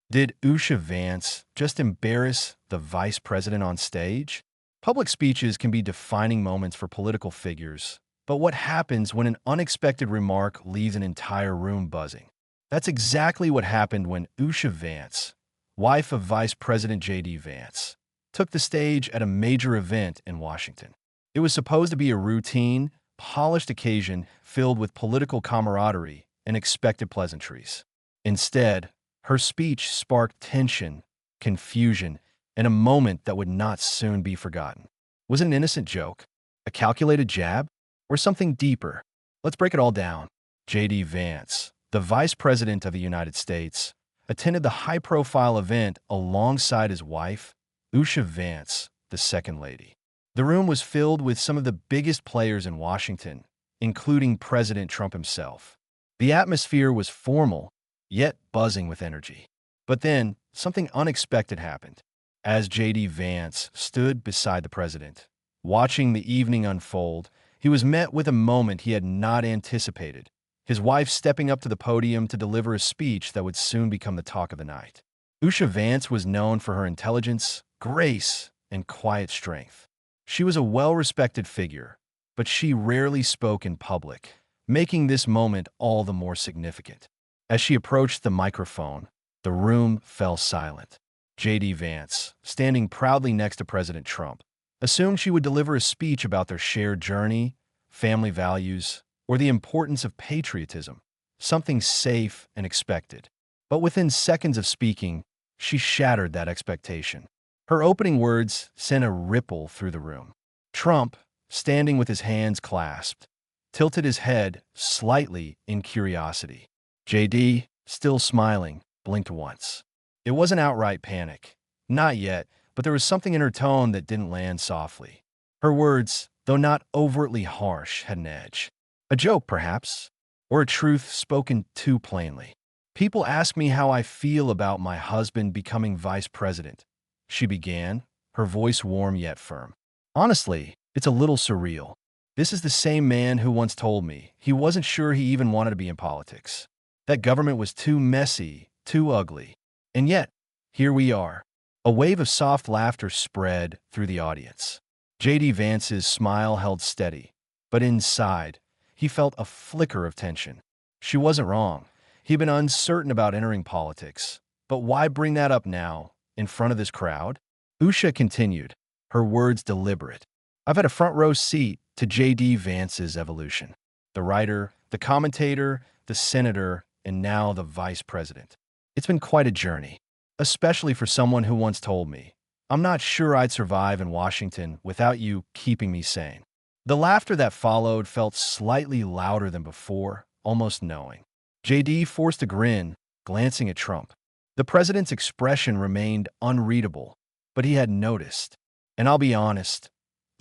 Did Usha Vance just embarrass the vice president on stage? Public speeches can be defining moments for political figures, but what happens when an unexpected remark leaves an entire room buzzing? That's exactly what happened when Usha Vance, wife of Vice President J.D. Vance, took the stage at a major event in Washington. It was supposed to be a routine, polished occasion filled with political camaraderie and expected pleasantries. Instead, her speech sparked tension, confusion, and a moment that would not soon be forgotten. Was it an innocent joke, a calculated jab, or something deeper? Let's break it all down. J.D. Vance, the Vice President of the United States, attended the high-profile event alongside his wife, Usha Vance, the Second Lady. The room was filled with some of the biggest players in Washington, including President Trump himself. The atmosphere was formal, yet buzzing with energy. But then, something unexpected happened. As J.D. Vance stood beside the president, watching the evening unfold, he was met with a moment he had not anticipated. His wife stepping up to the podium to deliver a speech that would soon become the talk of the night. Usha Vance was known for her intelligence, grace, and quiet strength. She was a well-respected figure, but she rarely spoke in public, making this moment all the more significant. As she approached the microphone, the room fell silent. J.D. Vance, standing proudly next to President Trump, assumed she would deliver a speech about their shared journey, family values, or the importance of patriotism, something safe and expected. But within seconds of speaking, she shattered that expectation. Her opening words sent a ripple through the room. Trump, standing with his hands clasped, tilted his head slightly in curiosity. J.D., still smiling, blinked once. It wasn't outright panic. Not yet, but there was something in her tone that didn't land softly. Her words, though not overtly harsh, had an edge. A joke, perhaps, or a truth spoken too plainly. People ask me how I feel about my husband becoming vice president, she began, her voice warm yet firm. Honestly, it's a little surreal. This is the same man who once told me he wasn't sure he even wanted to be in politics. That government was too messy, too ugly. And yet, here we are. A wave of soft laughter spread through the audience. J.D. Vance's smile held steady, but inside, he felt a flicker of tension. She wasn't wrong. He'd been uncertain about entering politics. But why bring that up now, in front of this crowd? Usha continued, her words deliberate. I've had a front row seat to J.D. Vance's evolution. The writer, the commentator, the senator, and now the vice president. It's been quite a journey, especially for someone who once told me, I'm not sure I'd survive in Washington without you keeping me sane. The laughter that followed felt slightly louder than before, almost knowing. J.D. forced a grin, glancing at Trump. The president's expression remained unreadable, but he had noticed. And I'll be honest,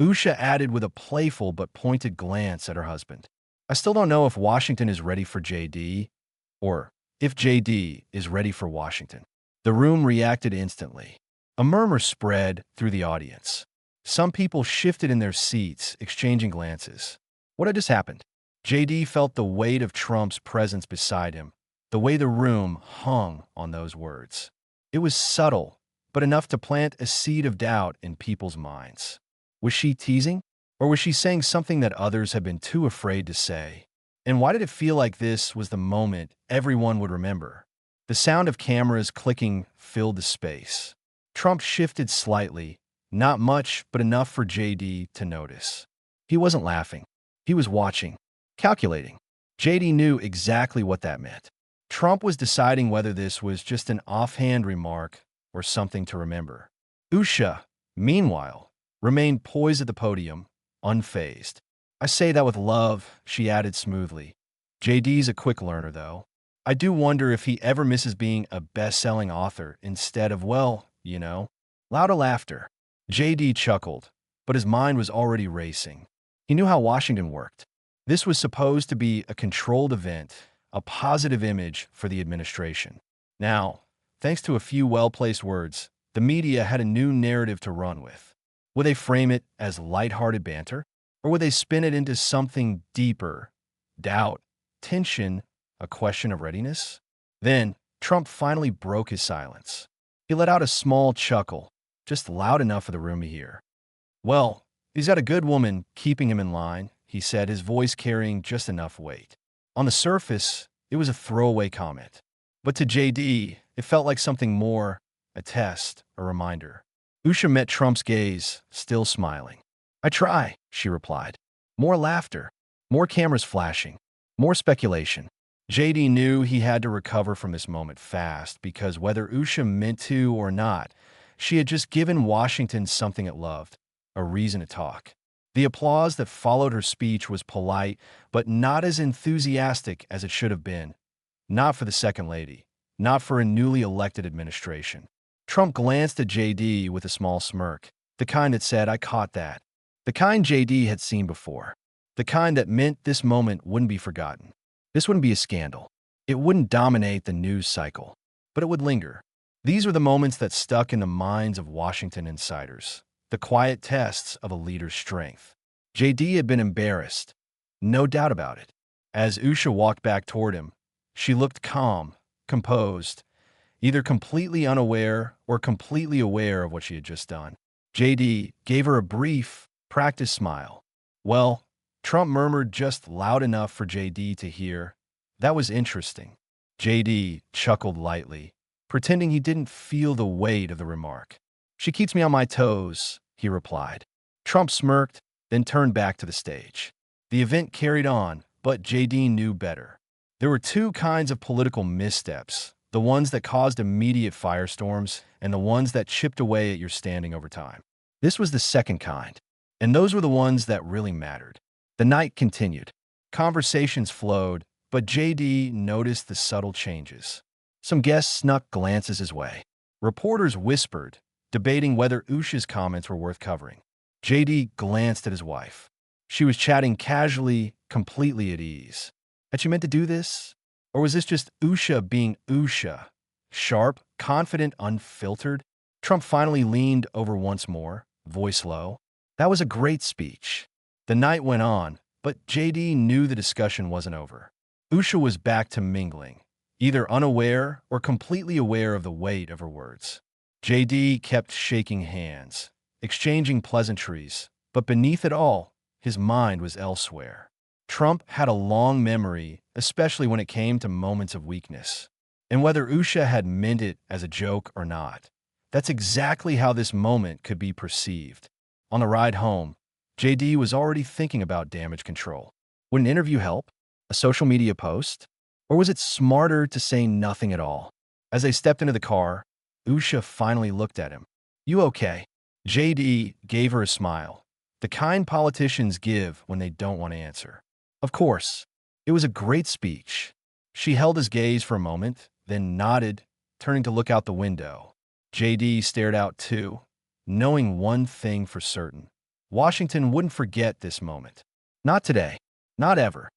Usha added with a playful but pointed glance at her husband. I still don't know if Washington is ready for J.D., or if J.D. is ready for Washington. The room reacted instantly. A murmur spread through the audience. Some people shifted in their seats, exchanging glances. What had just happened? J.D. felt the weight of Trump's presence beside him, the way the room hung on those words. It was subtle, but enough to plant a seed of doubt in people's minds. Was she teasing? Or was she saying something that others had been too afraid to say? And why did it feel like this was the moment everyone would remember? The sound of cameras clicking filled the space. Trump shifted slightly, not much, but enough for J.D. to notice. He wasn't laughing. He was watching, calculating. J.D. knew exactly what that meant. Trump was deciding whether this was just an offhand remark or something to remember. Usha, meanwhile, remained poised at the podium, unfazed. I say that with love, she added smoothly. J.D.'s a quick learner, though. I do wonder if he ever misses being a best-selling author instead of, well, you know. Louder laughter. J.D. chuckled, but his mind was already racing. He knew how Washington worked. This was supposed to be a controlled event, a positive image for the administration. Now, thanks to a few well-placed words, the media had a new narrative to run with. Would they frame it as lighthearted banter? Or would they spin it into something deeper? Doubt, tension, a question of readiness? Then, Trump finally broke his silence. He let out a small chuckle, just loud enough for the room to hear. "Well, he's got a good woman keeping him in line," he said, his voice carrying just enough weight. On the surface, it was a throwaway comment. But to JD, it felt like something more, a test, a reminder. Usha met Trump's gaze, still smiling. "I try," she replied. More laughter, more cameras flashing, more speculation. JD knew he had to recover from this moment fast because whether Usha meant to or not, she had just given Washington something it loved, a reason to talk. The applause that followed her speech was polite, but not as enthusiastic as it should have been. Not for the Second Lady, not for a newly elected administration. Trump glanced at JD with a small smirk, the kind that said, "I caught that." The kind JD had seen before. The kind that meant this moment wouldn't be forgotten. This wouldn't be a scandal. It wouldn't dominate the news cycle, but it would linger. These were the moments that stuck in the minds of Washington insiders, the quiet tests of a leader's strength. JD had been embarrassed, no doubt about it. As Usha walked back toward him, she looked calm, composed, either completely unaware or completely aware of what she had just done. JD gave her a brief, practiced smile. "Well," Trump murmured just loud enough for JD to hear, "that was interesting." JD chuckled lightly, pretending he didn't feel the weight of the remark. "She keeps me on my toes," he replied. Trump smirked, then turned back to the stage. The event carried on, but JD knew better. There were two kinds of political missteps, the ones that caused immediate firestorms and the ones that chipped away at your standing over time. This was the second kind, and those were the ones that really mattered. The night continued. Conversations flowed, but JD noticed the subtle changes. Some guests snuck glances his way. Reporters whispered, debating whether Usha's comments were worth covering. JD glanced at his wife. She was chatting casually, completely at ease. Had she meant to do this? Or was this just Usha being Usha? Sharp, confident, unfiltered? Trump finally leaned over once more, voice low. "That was a great speech." The night went on, but JD knew the discussion wasn't over. Usha was back to mingling, either unaware or completely aware of the weight of her words. JD kept shaking hands, exchanging pleasantries, but beneath it all, his mind was elsewhere. Trump had a long memory, especially when it came to moments of weakness. And whether Usha had meant it as a joke or not, that's exactly how this moment could be perceived. On the ride home, JD was already thinking about damage control. Would an interview help? A social media post? Or was it smarter to say nothing at all? As they stepped into the car, Usha finally looked at him. "You okay?" JD gave her a smile, the kind politicians give when they don't want to answer. "Of course. It was a great speech." She held his gaze for a moment, then nodded, turning to look out the window. JD stared out too, knowing one thing for certain. Washington wouldn't forget this moment. Not today. Not ever.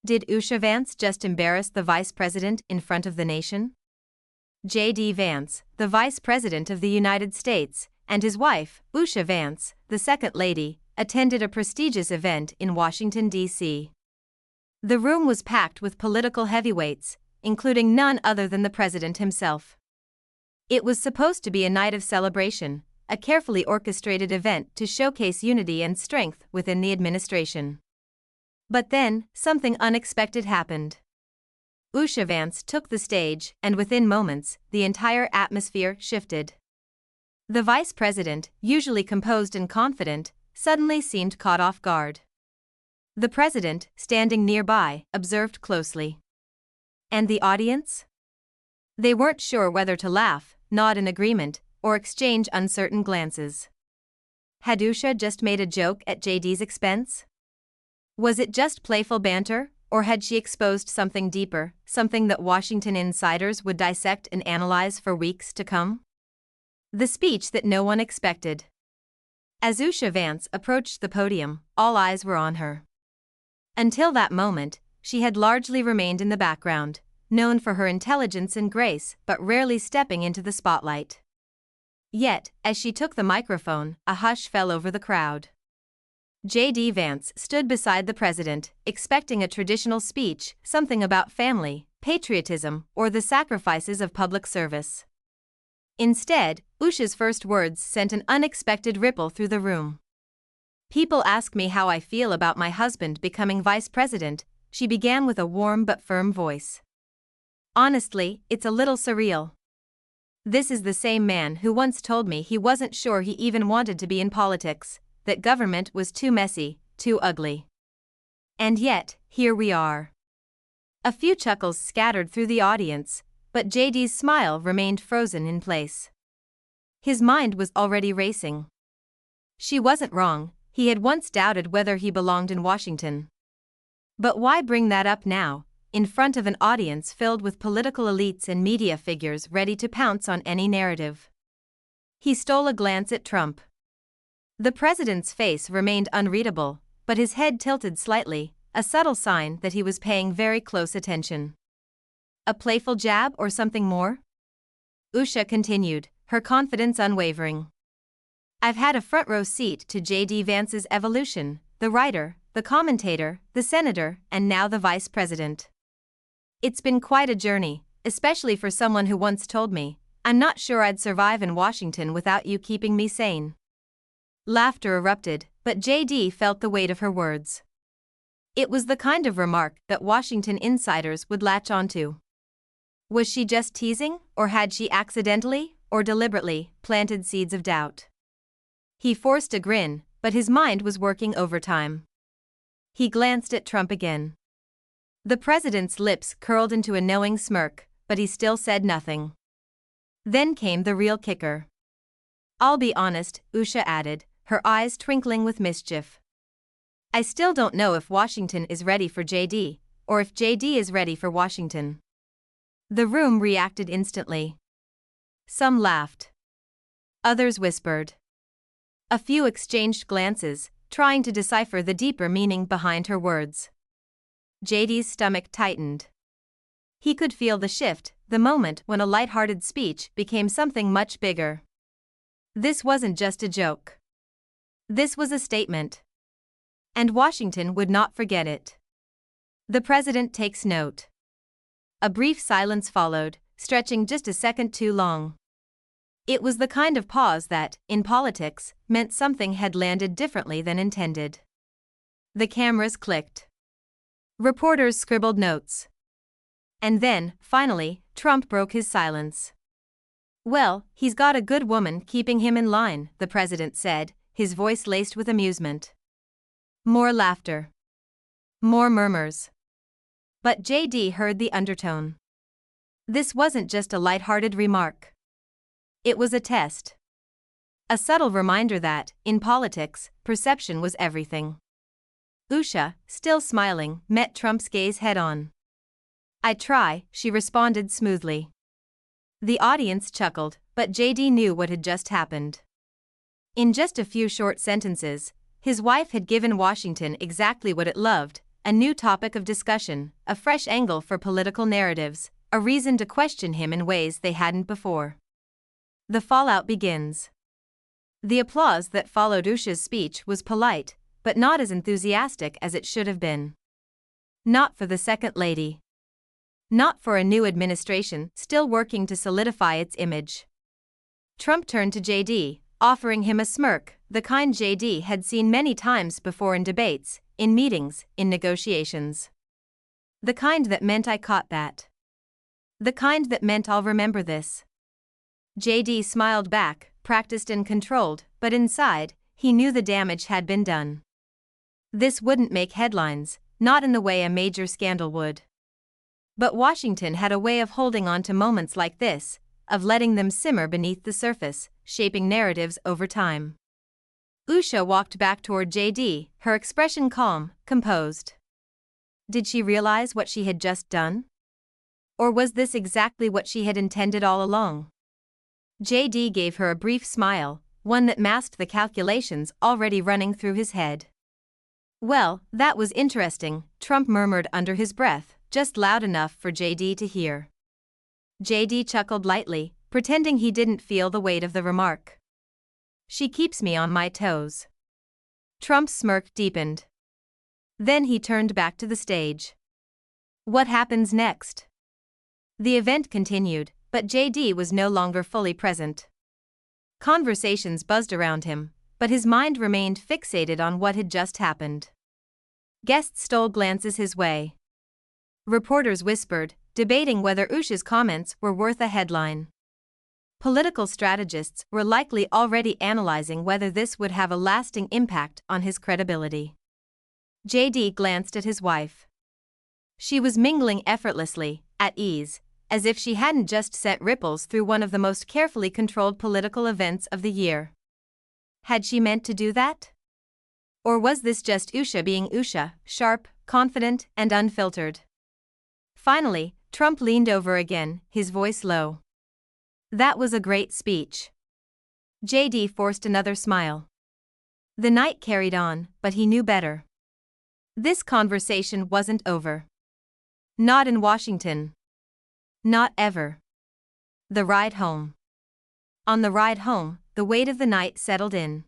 Did Usha Vance just embarrass the vice president in front of the nation? J.D. Vance, the vice president of the United States, and his wife, Usha Vance, the second lady, attended a prestigious event in Washington, D.C. The room was packed with political heavyweights, including none other than the president himself. It was supposed to be a night of celebration, a carefully orchestrated event to showcase unity and strength within the administration. But then, something unexpected happened. Usha Vance took the stage, and within moments, the entire atmosphere shifted. The vice president, usually composed and confident, suddenly seemed caught off guard. The president, standing nearby, observed closely. And the audience? They weren't sure whether to laugh, nod in agreement, or exchange uncertain glances. Had Usha just made a joke at JD's expense? Was it just playful banter, or had she exposed something deeper, something that Washington insiders would dissect and analyze for weeks to come? The speech that no one expected. As Usha Vance approached the podium, all eyes were on her. Until that moment, she had largely remained in the background, known for her intelligence and grace, but rarely stepping into the spotlight. Yet, as she took the microphone, a hush fell over the crowd. J.D. Vance stood beside the president, expecting a traditional speech, something about family, patriotism, or the sacrifices of public service. Instead, Usha's first words sent an unexpected ripple through the room. "People ask me how I feel about my husband becoming vice president," she began with a warm but firm voice. "Honestly, it's a little surreal. This is the same man who once told me he wasn't sure he even wanted to be in politics, that government was too messy, too ugly. And yet, here we are." A few chuckles scattered through the audience, but JD's smile remained frozen in place. His mind was already racing. She wasn't wrong, he had once doubted whether he belonged in Washington. But why bring that up now, in front of an audience filled with political elites and media figures ready to pounce on any narrative? He stole a glance at Trump. The president's face remained unreadable, but his head tilted slightly, a subtle sign that he was paying very close attention. A playful jab or something more? Usha continued, her confidence unwavering. "I've had a front-row seat to J.D. Vance's evolution, the writer, the commentator, the senator, and now the vice president. It's been quite a journey, especially for someone who once told me, 'I'm not sure I'd survive in Washington without you keeping me sane.'" Laughter erupted, but J.D. felt the weight of her words. It was the kind of remark that Washington insiders would latch onto. Was she just teasing, or had she accidentally, or deliberately, planted seeds of doubt? He forced a grin, but his mind was working overtime. He glanced at Trump again. The president's lips curled into a knowing smirk, but he still said nothing. Then came the real kicker. "I'll be honest," Usha added, her eyes twinkling with mischief. "I still don't know if Washington is ready for JD, or if JD is ready for Washington." The room reacted instantly. Some laughed. Others whispered. A few exchanged glances, trying to decipher the deeper meaning behind her words. JD's stomach tightened. He could feel the shift, the moment when a light-hearted speech became something much bigger. This wasn't just a joke. This was a statement. And Washington would not forget it. "The president takes note." A brief silence followed, stretching just a second too long. It was the kind of pause that, in politics, meant something had landed differently than intended. The cameras clicked. Reporters scribbled notes. And then, finally, Trump broke his silence. "Well, he's got a good woman keeping him in line," the president said, his voice laced with amusement. More laughter. More murmurs. But JD heard the undertone. This wasn't just a light-hearted remark. It was a test. A subtle reminder that, in politics, perception was everything. Usha, still smiling, met Trump's gaze head-on. "I try," she responded smoothly. The audience chuckled, but JD knew what had just happened. In just a few short sentences, his wife had given Washington exactly what it loved: a new topic of discussion, a fresh angle for political narratives, a reason to question him in ways they hadn't before. The fallout begins. The applause that followed Usha's speech was polite, but not as enthusiastic as it should have been. Not for the Second Lady. Not for a new administration still working to solidify its image. Trump turned to JD, offering him a smirk, the kind JD had seen many times before in debates, in meetings, in negotiations. The kind that meant "I caught that." The kind that meant "I'll remember this." JD smiled back, practiced and controlled, but inside, he knew the damage had been done. This wouldn't make headlines, not in the way a major scandal would. But Washington had a way of holding on to moments like this, of letting them simmer beneath the surface, shaping narratives over time. Usha walked back toward JD, her expression calm, composed. Did she realize what she had just done? Or was this exactly what she had intended all along? JD gave her a brief smile, one that masked the calculations already running through his head. "Well, that was interesting," Trump murmured under his breath, just loud enough for JD to hear. JD chuckled lightly, pretending he didn't feel the weight of the remark. "She keeps me on my toes." Trump's smirk deepened. Then he turned back to the stage. "What happens next?" The event continued, but JD was no longer fully present. Conversations buzzed around him, but his mind remained fixated on what had just happened. Guests stole glances his way. Reporters whispered, debating whether Usha's comments were worth a headline. Political strategists were likely already analyzing whether this would have a lasting impact on his credibility. JD glanced at his wife. She was mingling effortlessly, at ease, as if she hadn't just sent ripples through one of the most carefully controlled political events of the year. Had she meant to do that? Or was this just Usha being Usha, sharp, confident, and unfiltered? Finally, Trump leaned over again, his voice low. That was a great speech. JD forced another smile. The night carried on, but he knew better. This conversation wasn't over. Not in Washington. Not ever. The ride home. On the ride home, the weight of the night settled in.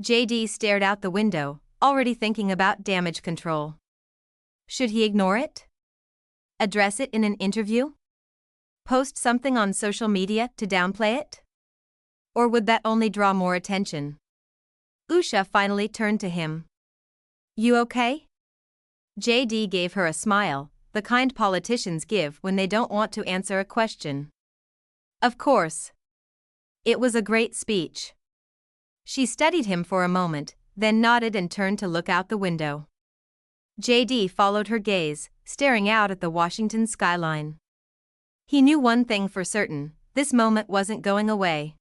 JD stared out the window, already thinking about damage control. Should he ignore it? Address it in an interview? Post something on social media to downplay it? Or would that only draw more attention? Usha finally turned to him. You okay? JD gave her a smile, the kind politicians give when they don't want to answer a question. Of course. It was a great speech. She studied him for a moment, then nodded and turned to look out the window. JD followed her gaze, staring out at the Washington skyline. He knew one thing for certain, this moment wasn't going away.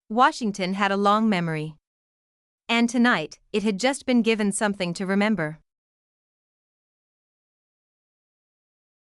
Washington had a long memory. And tonight, it had just been given something to remember.